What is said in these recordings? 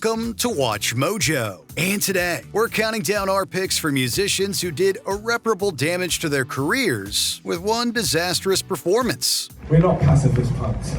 Welcome to Watch Mojo. And today, we're counting down our picks for musicians who did irreparable damage to their careers with one disastrous performance. We're not pacifist punks.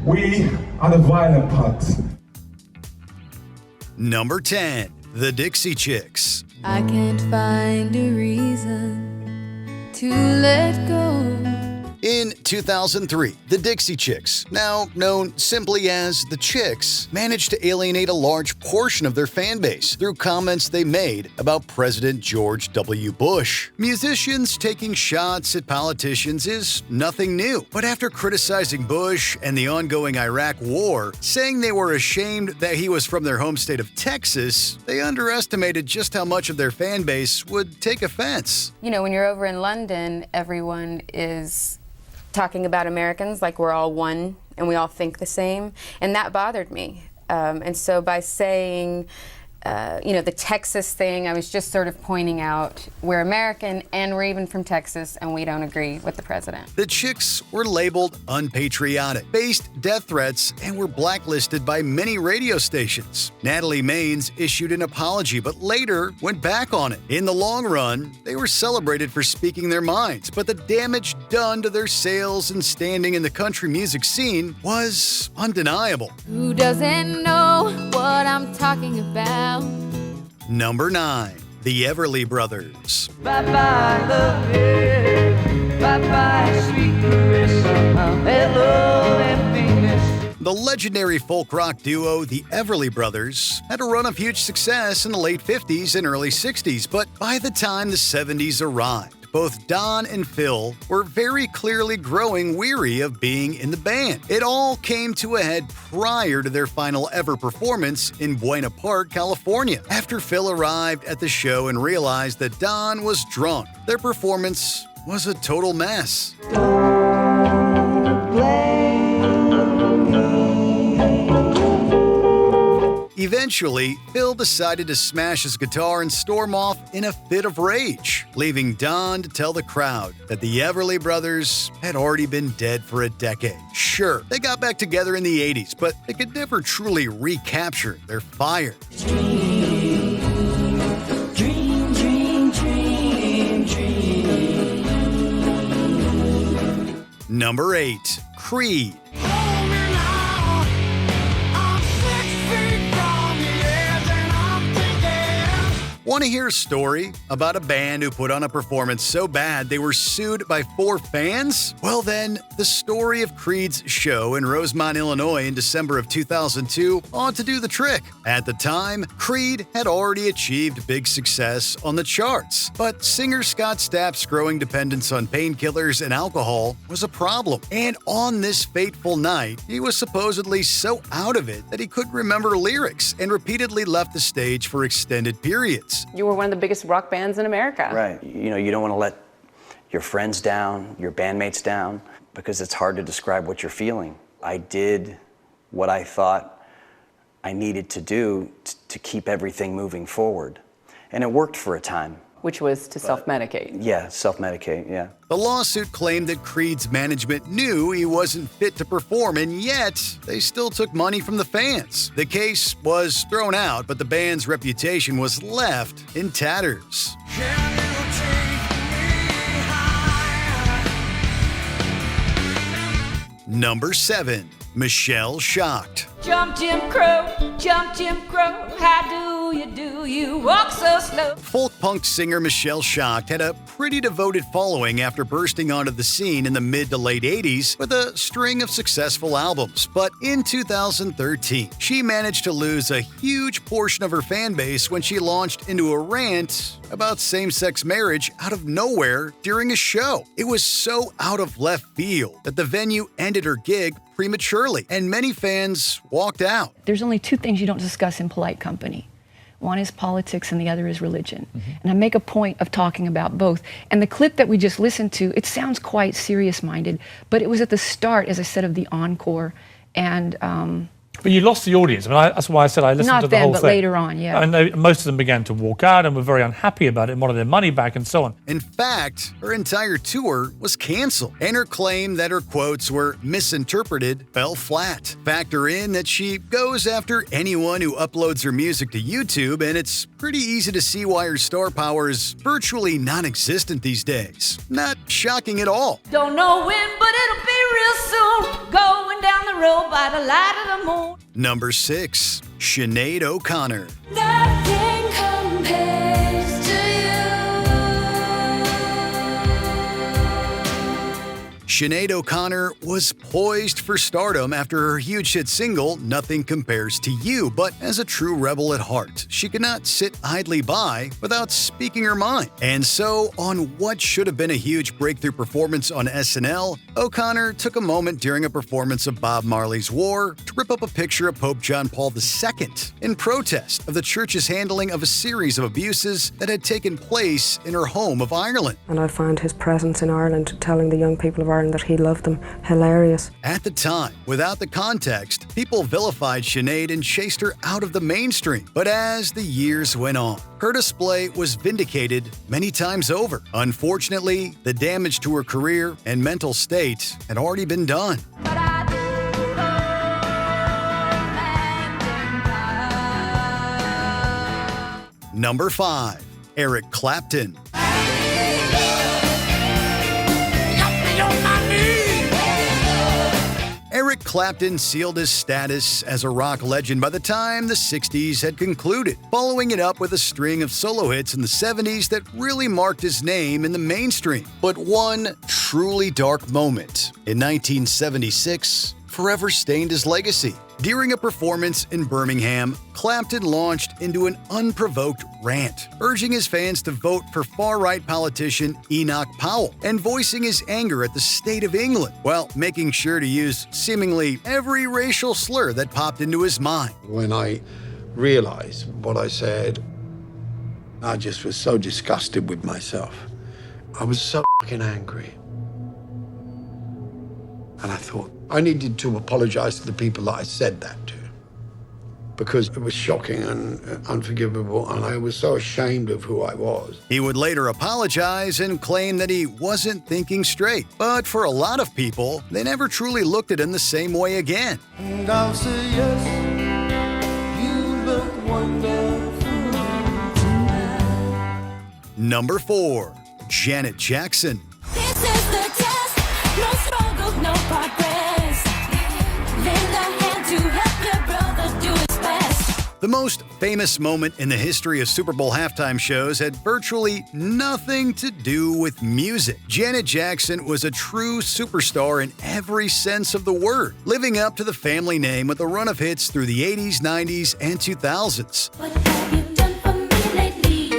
We are the violent punks. Number 10. The Dixie Chicks. I can't find a reason to let go. In 2003, the Dixie Chicks, now known simply as the Chicks, managed to alienate a large portion of their fan base through comments they made about President George W. Bush. Musicians taking shots at politicians is nothing new, but after criticizing Bush and the ongoing Iraq War, saying they were ashamed that he was from their home state of Texas, they underestimated just how much of their fan base would take offense. You know, when you're over in London, everyone is talking about Americans like we're all one and we all think the same, and that bothered me. And so by saying, the Texas thing, I was just sort of pointing out we're American and we're even from Texas and we don't agree with the president. The Chicks were labeled unpatriotic, faced death threats, and were blacklisted by many radio stations. Natalie Maines issued an apology, but later went back on it. In the long run, they were celebrated for speaking their minds, but the damage done to their sales and standing in the country music scene was undeniable. Who doesn't know what I'm talking about? Number 9. The Everly Brothers. Bye-bye, love, yeah. Bye-bye, sweet caress. Hello, emptiness. The legendary folk rock duo, the Everly Brothers, had a run of huge success in the late 50s and early 60s, but by the time the 70s arrived, both Don and Phil were very clearly growing weary of being in the band. It all came to a head prior to their final ever performance in Buena Park, California. After Phil arrived at the show and realized that Don was drunk, their performance was a total mess. Eventually, Phil decided to smash his guitar and storm off in a fit of rage, leaving Don to tell the crowd that the Everly Brothers had already been dead for a decade. Sure, they got back together in the 80s, but they could never truly recapture their fire. Number 8. Creed. Want to hear a story about a band who put on a performance so bad they were sued by 4 fans? Well then, the story of Creed's show in Rosemont, Illinois in December of 2002 ought to do the trick. At the time, Creed had already achieved big success on the charts, but singer Scott Stapp's growing dependence on painkillers and alcohol was a problem. And on this fateful night, he was supposedly so out of it that he couldn't remember lyrics and repeatedly left the stage for extended periods. You were one of the biggest rock bands in America. Right. You know, you don't want to let your friends down, your bandmates down, because it's hard to describe what you're feeling. I did what I thought I needed to do to keep everything moving forward. And it worked for a time. Which was to self-medicate. Yeah, self-medicate, yeah. The lawsuit claimed that Creed's management knew he wasn't fit to perform, and yet they still took money from the fans. The case was thrown out, but the band's reputation was left in tatters. Number 7. Michelle Shocked. Jump, Jim Crow, how do you walk so slow? Folk punk singer Michelle Shocked had a pretty devoted following after bursting onto the scene in the mid to late 80s with a string of successful albums. But in 2013, she managed to lose a huge portion of her fan base when she launched into a rant about same-sex marriage out of nowhere during a show. It was so out of left field that the venue ended her gig prematurely, and many fans walked out. There's only 2 things you don't discuss in polite company. One is politics and the other is religion. And I make a point of talking about both. And the clip that we just listened to, it sounds quite serious-minded, but it was at the start, as I said, of the encore. And But you lost the audience. I mean, that's why I said I listened to the whole thing. Not then, but later on, yeah. And most of them began to walk out and were very unhappy about it and wanted their money back and so on. In fact, her entire tour was canceled, and her claim that her quotes were misinterpreted fell flat. Factor in that she goes after anyone who uploads her music to YouTube, and it's pretty easy to see why her star power is virtually non-existent these days. Not shocking at all. Don't know when, but it'll be real soon. Going down the road by the light of the moon. Number 6. Sinead O'Connor. Nothing compares to Sinead O'Connor was poised for stardom after her huge hit single, Nothing Compares to You, but as a true rebel at heart, she could not sit idly by without speaking her mind. And so, on what should have been a huge breakthrough performance on SNL, O'Connor took a moment during a performance of Bob Marley's War to rip up a picture of Pope John Paul II in protest of the church's handling of a series of abuses that had taken place in her home of Ireland. And I found his presence in Ireland, telling the young people of Ireland that he loved them, hilarious. At the time, without the context, people vilified Sinead and chased her out of the mainstream. But as the years went on, her display was vindicated many times over. Unfortunately, the damage to her career and mental state had already been done. Number 5. Eric Clapton. Eric Clapton sealed his status as a rock legend by the time the 60s had concluded, following it up with a string of solo hits in the 70s that really marked his name in the mainstream. But one truly dark moment in 1976 forever stained his legacy. During a performance in Birmingham, Clapton launched into an unprovoked rant, urging his fans to vote for far-right politician Enoch Powell and voicing his anger at the state of England, while making sure to use seemingly every racial slur that popped into his mind. When I realized what I said, I just was so disgusted with myself. I was so fucking angry. And I thought, I needed to apologize to the people that I said that to, because it was shocking and unforgivable, and I was so ashamed of who I was. He would later apologize and claim that he wasn't thinking straight. But for a lot of people, they never truly looked at him the same way again. And I'll say yes, you look wonderful tonight. Number 4. Janet Jackson. This is the test, no struggle, no progress. Lend a hand to help your brother do his best. The most famous moment in the history of Super Bowl halftime shows had virtually nothing to do with music. Janet Jackson was a true superstar in every sense of the word, living up to the family name with a run of hits through the 80s, 90s, and 2000s. What have you done for me lately?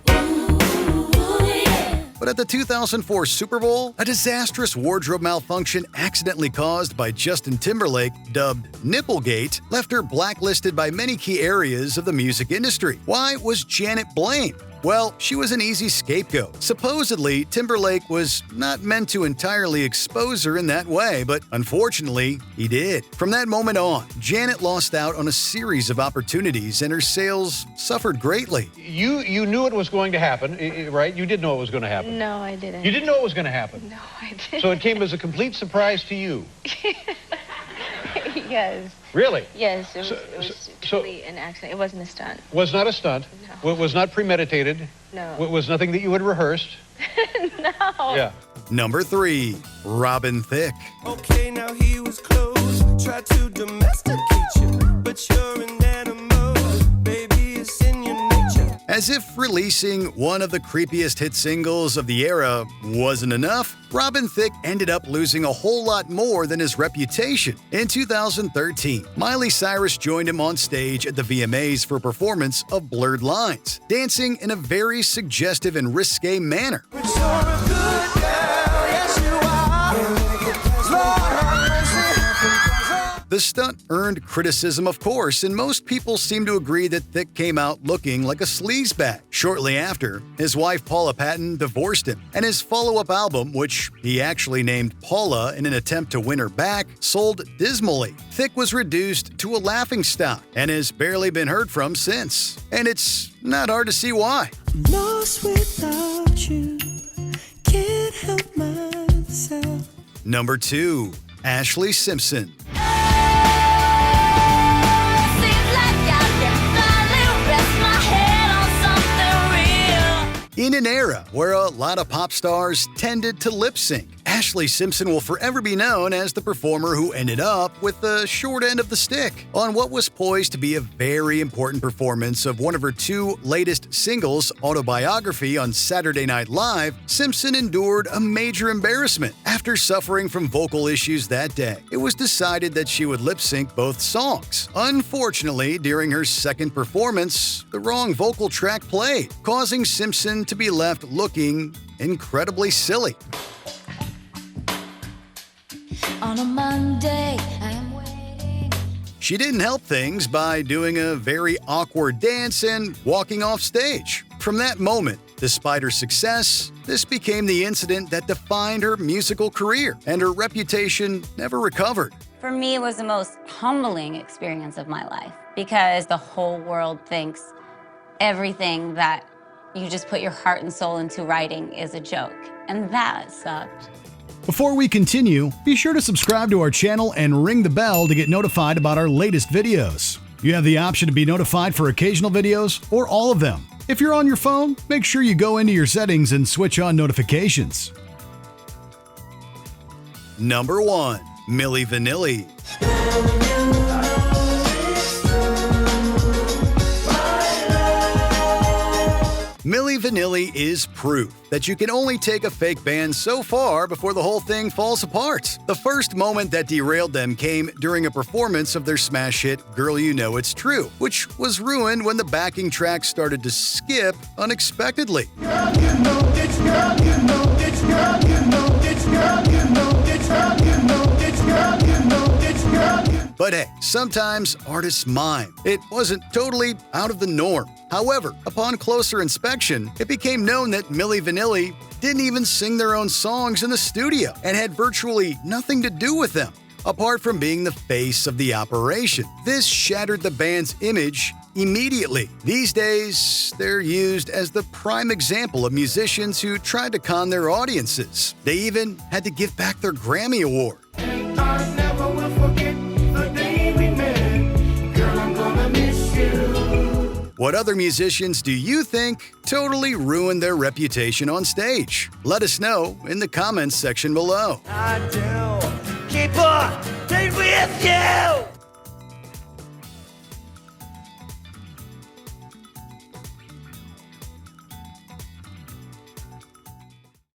Ooh, yeah. But at the 2004 Super Bowl, a disastrous wardrobe malfunction accidentally caused by Justin Timberlake, dubbed Nipplegate, left her blacklisted by many key areas of the music industry. Why was Janet blamed? Well, she was an easy scapegoat. Supposedly, Timberlake was not meant to entirely expose her in that way, but unfortunately, he did. From that moment on, Janet lost out on a series of opportunities and her sales suffered greatly. You knew it was going to happen, right? You did know it was going to happen. No, I didn't. You didn't know it was going to happen? No, I didn't. So it came as a complete surprise to you? Yes. Really? Yes, it was truly an accident. It wasn't a stunt. Was not a stunt? No. It was not premeditated? No. It was nothing that you had rehearsed? No. Yeah. Number 3. Robin Thicke. Okay, now he was close. Try to domesticate you, but you're an animal. Baby, it's in your nature. As if releasing one of the creepiest hit singles of the era wasn't enough, Robin Thicke ended up losing a whole lot more than his reputation. In 2013, Miley Cyrus joined him on stage at the VMAs for a performance of Blurred Lines, dancing in a very suggestive and risque manner. But you're a good girl, yes you are. Lord have mercy. The stunt earned criticism, of course, and most people seem to agree that Thicke came out looking like a sleazebag. Shortly after, his wife Paula Patton divorced him, and his follow-up album, which he actually named Paula in an attempt to win her back, sold dismally. Thicke was reduced to a laughingstock and has barely been heard from since. And it's not hard to see why. Lost without you, can't help myself. Number 2. Ashlee Simpson. In an era where a lot of pop stars tended to lip sync, Ashlee Simpson will forever be known as the performer who ended up with the short end of the stick on what was poised to be a very important performance of one of her 2 latest singles, Autobiography on Saturday Night Live. Simpson endured a major embarrassment after suffering from vocal issues that day. It was decided that she would lip sync both songs. Unfortunately, during her second performance, the wrong vocal track played, causing Simpson to be left looking incredibly silly. On a Monday, I am waiting. She didn't help things by doing a very awkward dance and walking off stage. From that moment, despite her success, this became the incident that defined her musical career, and her reputation never recovered. For me, it was the most humbling experience of my life because the whole world thinks everything that you just put your heart and soul into writing is a joke, and that sucked. Before we continue, be sure to subscribe to our channel and ring the bell to get notified about our latest videos. You have the option to be notified for occasional videos or all of them. If you're on your phone, make sure you go into your settings and switch on notifications. Number 1. Milli Vanilli. Milli Vanilli is proof that you can only take a fake band so far before the whole thing falls apart. The first moment that derailed them came during a performance of their smash hit Girl You Know It's True, which was ruined when the backing track started to skip unexpectedly. Girl, you know it's girl, you know it's girl, you know it's girl, you know it's girl, you know it's girl, you know it's girl. But hey, sometimes artists mime. It wasn't totally out of the norm. However, upon closer inspection, it became known that Milli Vanilli didn't even sing their own songs in the studio and had virtually nothing to do with them, apart from being the face of the operation. This shattered the band's image immediately. These days, they're used as the prime example of musicians who tried to con their audiences. They even had to give back their Grammy Award. I never will forget the day we met. Girl, I'm gonna miss you. What other musicians do you think totally ruined their reputation on stage? Let us know in the comments section below. I do keep on stay with you.